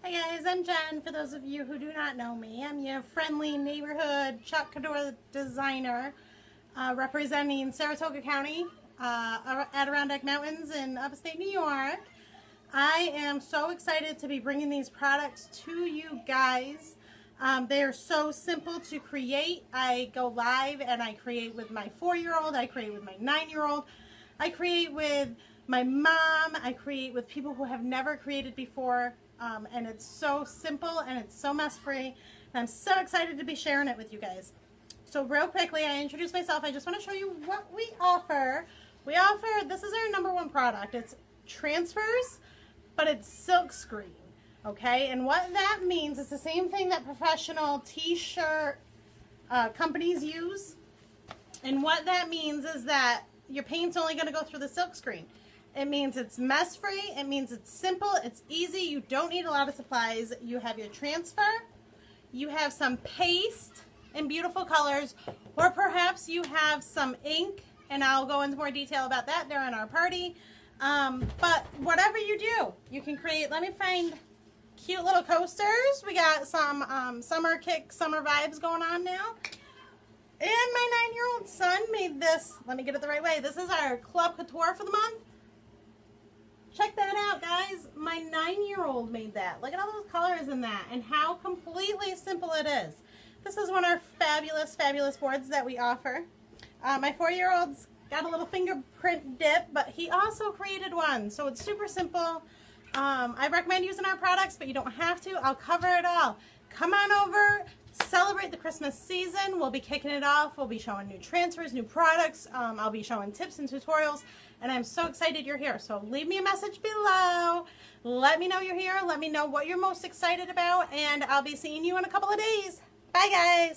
Hi guys, I'm Jen. For those of you who do not know me, I'm your friendly neighborhood Chuck Couture designer representing Saratoga County, Adirondack Mountains in upstate New York. I am so excited to be bringing these products to you guys. They are so simple to create. I go live and I create with my 4-year-old, I create with my 9-year-old, I create with my mom, I create with people who have never created before. And it's so simple and it's so mess free, and I'm so excited to be sharing it with you guys. So real quickly, I introduce myself. I just want to show you what we offer. This is our #1 product. It's transfers, but it's silk screen, okay? And what that means is the same thing that professional t-shirt companies use. And what that means is that your paint's only going to go through the silk screen. It means it's mess free. It means it's simple. It's easy. You don't need a lot of supplies. You have your transfer. You have some paste in beautiful colors, or perhaps you have some ink, and I'll go into more detail about that during our party. But whatever you do, you can create. Let me find cute little coasters. We got some summer kick, summer vibes going on now. And my 9-year-old son made this. Let me get it the right way. This is our Club Couture for the month. Check that out, guys. My 9-year-old made that. Look at all those colors in that and how completely simple it is. This is one of our fabulous, fabulous boards that we offer. My 4-year-old's got a little fingerprint dip, but he also created one. So it's super simple. I recommend using our products, but you don't have to. I'll cover it all. Come on over. Celebrate the Christmas season. We'll be kicking it off. We'll be showing new transfers, new products. I'll be showing tips and tutorials, and I'm so excited you're here. So leave me a message below. Let me know you're here. Let me know what you're most excited about, and I'll be seeing you in a couple of days. Bye, guys.